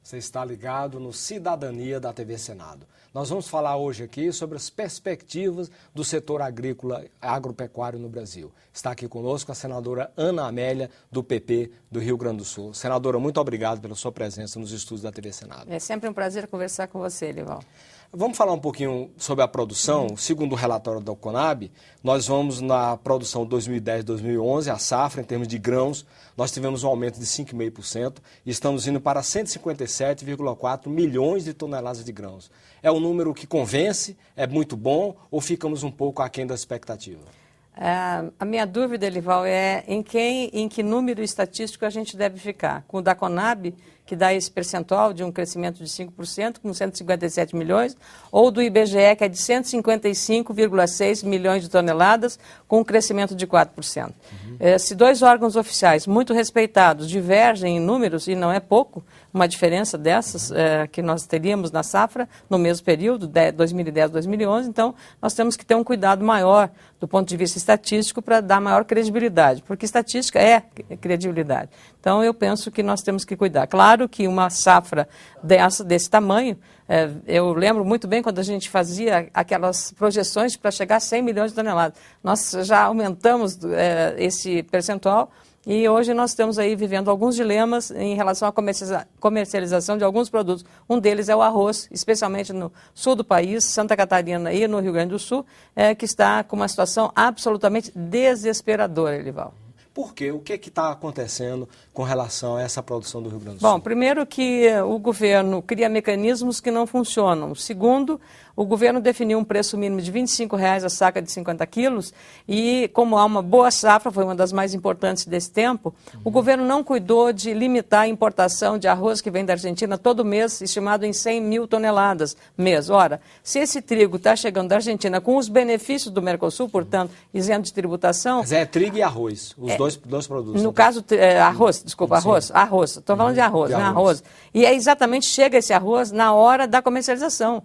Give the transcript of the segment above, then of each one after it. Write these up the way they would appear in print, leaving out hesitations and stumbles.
Você está ligado no Cidadania da TV Senado. Nós vamos falar hoje aqui sobre as perspectivas do setor agrícola agropecuário no Brasil. Está aqui conosco a senadora Ana Amélia, do PP do Rio Grande do Sul. Senadora, muito obrigado pela sua presença nos estúdios da TV Senado. É sempre um prazer conversar com você, Elival. Vamos falar um pouquinho sobre a produção. Segundo o relatório da Conab, nós vamos na produção 2010-2011, a safra, em termos de grãos, nós tivemos um aumento de 5,5% e estamos indo para 157,4 milhões de toneladas de grãos. É um número que convence, é muito bom ou ficamos um pouco aquém da expectativa? A minha dúvida, Elival, é em que número estatístico a gente deve ficar. Com o da Conab, que dá esse percentual de um crescimento de 5%, com 157 milhões, ou do IBGE, que é de 155,6 milhões de toneladas, com um crescimento de 4%. Se dois órgãos oficiais muito respeitados divergem em números, e não é pouco, uma diferença dessas que nós teríamos na safra no mesmo período, 2010-2011, então nós temos que ter um cuidado maior do ponto de vista estatístico para dar maior credibilidade, porque estatística é credibilidade. Então eu penso que nós temos que cuidar. Claro que uma safra desse tamanho, eu lembro muito bem quando a gente fazia aquelas projeções para chegar a 100 milhões de toneladas. Nós já aumentamos esse percentual e hoje nós estamos aí vivendo alguns dilemas em relação à comercialização de alguns produtos. Um deles é o arroz, especialmente no sul do país, Santa Catarina e no Rio Grande do Sul, que está com uma situação absolutamente desesperadora, Elival. Por quê? O que está acontecendo com relação a essa produção do Rio Grande do Sul? Bom, primeiro que o governo cria mecanismos que não funcionam. Segundo, o governo definiu um preço mínimo de R$ 25,00 a saca de 50 quilos e, como há uma boa safra, foi uma das mais importantes desse tempo, o governo não cuidou de limitar a importação de arroz que vem da Argentina todo mês, estimado em 100 mil toneladas mês. Ora, se esse trigo está chegando da Argentina com os benefícios do Mercosul, portanto, isento de tributação... Mas é trigo e arroz, os dois produtos. No caso, arroz, desculpa, arroz. Estou falando de arroz, né? Arroz. E é exatamente, chega esse arroz na hora da comercialização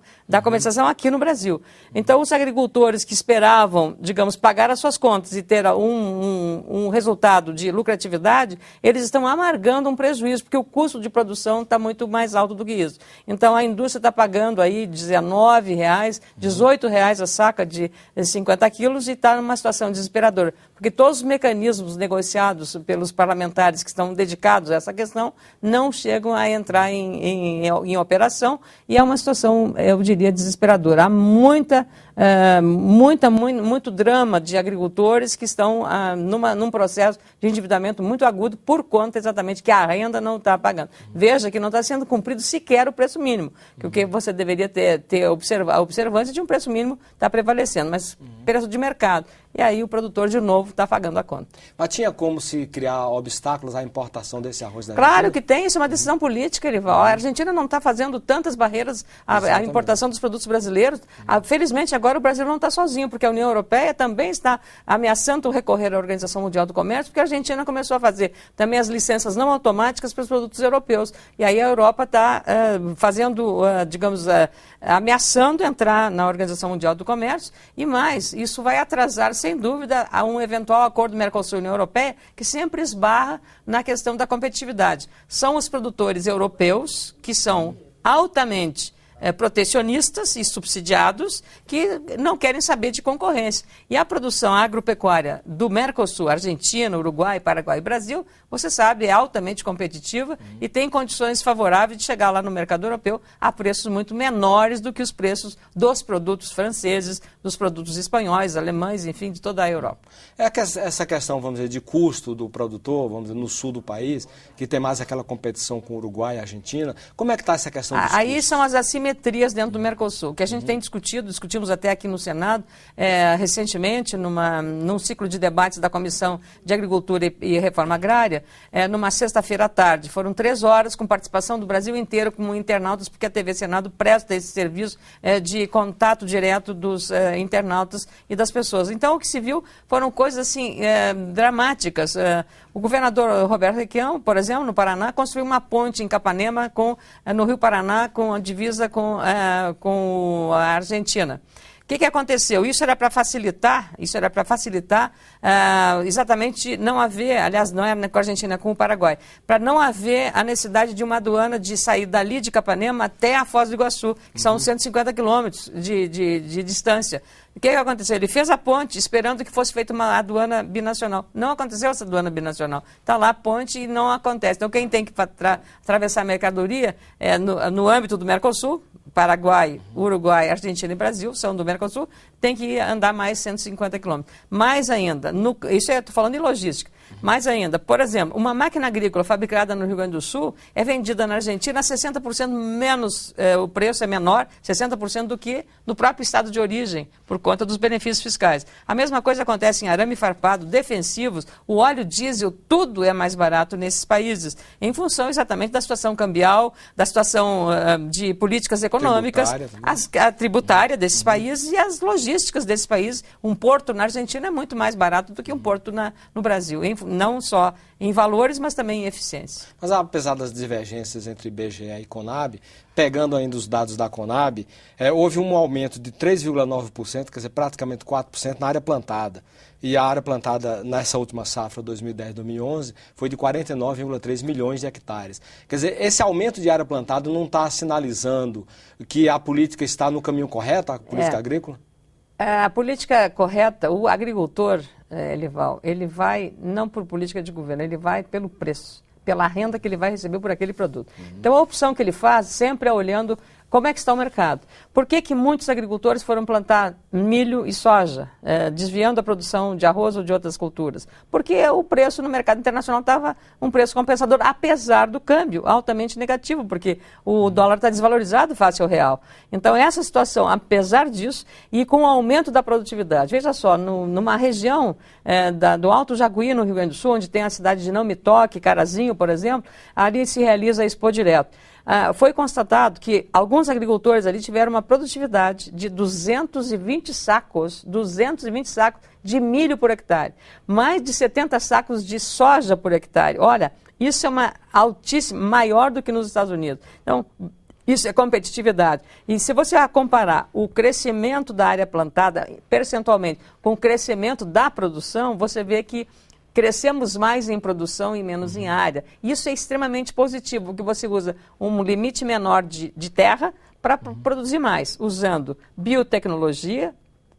aqui no Brasil. Então, os agricultores que esperavam, digamos, pagar as suas contas e ter um resultado de lucratividade, eles estão amargando um prejuízo, porque o custo de produção está muito mais alto do que isso. Então, a indústria está pagando aí R$19,00, R$18,00 a saca de 50 quilos e está numa situação desesperadora, porque todos os mecanismos negociados pelos parlamentares que estão dedicados a essa questão não chegam a entrar em operação e é uma situação, eu diria, desesperadora. Há muito drama de agricultores que estão num processo de endividamento muito agudo por conta exatamente que a renda não está pagando. Veja que não está sendo cumprido sequer o preço mínimo, que o que você deveria ter a observância de um preço mínimo está prevalecendo, mas preço de mercado. E aí o produtor, de novo, está pagando a conta. Mas tinha como se criar obstáculos à importação desse arroz da Argentina? Claro que tem, isso é uma decisão política, Elival. A Argentina não está fazendo tantas barreiras à importação dos produtos brasileiros. Felizmente, agora o Brasil não está sozinho, porque a União Europeia também está ameaçando recorrer à Organização Mundial do Comércio, porque a Argentina começou a fazer também as licenças não automáticas para os produtos europeus. E aí a Europa está ameaçando entrar na Organização Mundial do Comércio. E mais, isso vai atrasar, sem dúvida, a um eventual acordo Mercosul-União Europeia, que sempre esbarra na questão da competitividade. São os produtores europeus que são altamente protecionistas e subsidiados que não querem saber de concorrência. E a produção agropecuária do Mercosul, Argentina, Uruguai, Paraguai e Brasil, você sabe, é altamente competitiva e tem condições favoráveis de chegar lá no mercado europeu a preços muito menores do que os preços dos produtos franceses, dos produtos espanhóis, alemães, enfim, de toda a Europa. Essa questão, vamos dizer, de custo do produtor, vamos dizer, no sul do país, que tem mais aquela competição com o Uruguai e a Argentina, como é que está essa questão dos Aí custos? são as assimetrias dentro do Mercosul, que a gente tem discutimos até aqui no Senado, recentemente, num ciclo de debates da Comissão de Agricultura e Reforma Agrária, numa sexta-feira à tarde. Foram 3 horas com participação do Brasil inteiro como internautas, porque a TV Senado presta esse serviço de contato direto dos internautas e das pessoas. Então, o que se viu foram coisas assim dramáticas. O governador Roberto Requião, por exemplo, no Paraná, construiu uma ponte em Capanema, no Rio Paraná, com a divisa com a Argentina. que aconteceu? Isso era para facilitar, exatamente não haver, aliás, não é com a Argentina, com o Paraguai, para não haver a necessidade de uma aduana de sair dali de Capanema até a Foz do Iguaçu, que são 150 quilômetros de distância. O que aconteceu? Ele fez a ponte esperando que fosse feita uma aduana binacional. Não aconteceu essa aduana binacional. Está lá a ponte e não acontece. Então, quem tem que atravessar a mercadoria no âmbito do Mercosul, Paraguai, Uruguai, Argentina e Brasil, são do Mercosul, tem que andar mais 150 quilômetros. Mais ainda, estou falando em logística, mais ainda, por exemplo, uma máquina agrícola fabricada no Rio Grande do Sul é vendida na Argentina a 60% menos, o preço é menor, 60% do que no próprio estado de origem, por conta dos benefícios fiscais. A mesma coisa acontece em arame farpado, defensivos, o óleo diesel, tudo é mais barato nesses países, em função exatamente da situação cambial, da situação de políticas econômicas, a tributária desses países e as logísticas desses países. Um porto na Argentina é muito mais barato do que um porto no Brasil, não só em valores, mas também em eficiência. Mas apesar das divergências entre IBGE e Conab, pegando ainda os dados da Conab, houve um aumento de 3,9%, quer dizer, praticamente 4% na área plantada. E a área plantada nessa última safra, 2010-2011, foi de 49,3 milhões de hectares. Quer dizer, esse aumento de área plantada não está sinalizando que a política está no caminho correto, a política agrícola? A política correta, o agricultor, Elival, ele vai não por política de governo, ele vai pelo preço, pela renda que ele vai receber por aquele produto. Então a opção que ele faz sempre é olhando como é que está o mercado. Por que muitos agricultores foram plantar milho e soja, desviando a produção de arroz ou de outras culturas? Porque o preço no mercado internacional estava um preço compensador, apesar do câmbio altamente negativo, porque o dólar está desvalorizado face ao real. Então essa situação, apesar disso, e com o aumento da produtividade, veja só, numa região do Alto Jaguí, no Rio Grande do Sul, onde tem a cidade de Não Me Toque, Carazinho, por exemplo, ali se realiza a Expo Direto. Foi constatado que alguns agricultores ali tiveram uma produtividade de 220 sacos de milho por hectare, mais de 70 sacos de soja por hectare. Olha, isso é uma altíssima, maior do que nos Estados Unidos. Então, isso é competitividade. E se você comparar o crescimento da área plantada percentualmente com o crescimento da produção, você vê que crescemos mais em produção e menos em área. Isso é extremamente positivo, porque você usa um limite menor de terra para produzir mais, usando biotecnologia,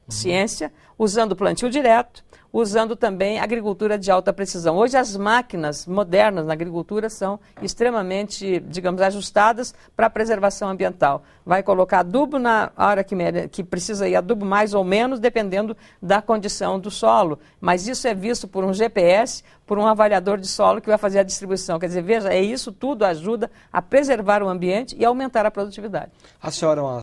ciência, usando plantio direto, usando também agricultura de alta precisão. Hoje as máquinas modernas na agricultura são extremamente, digamos, ajustadas para a preservação ambiental. Vai colocar adubo na hora que precisa ir adubo mais ou menos, dependendo da condição do solo. Mas isso é visto por um GPS, por um avaliador de solo que vai fazer a distribuição. Quer dizer, veja, isso tudo ajuda a preservar o ambiente e aumentar a produtividade. A senhora é uma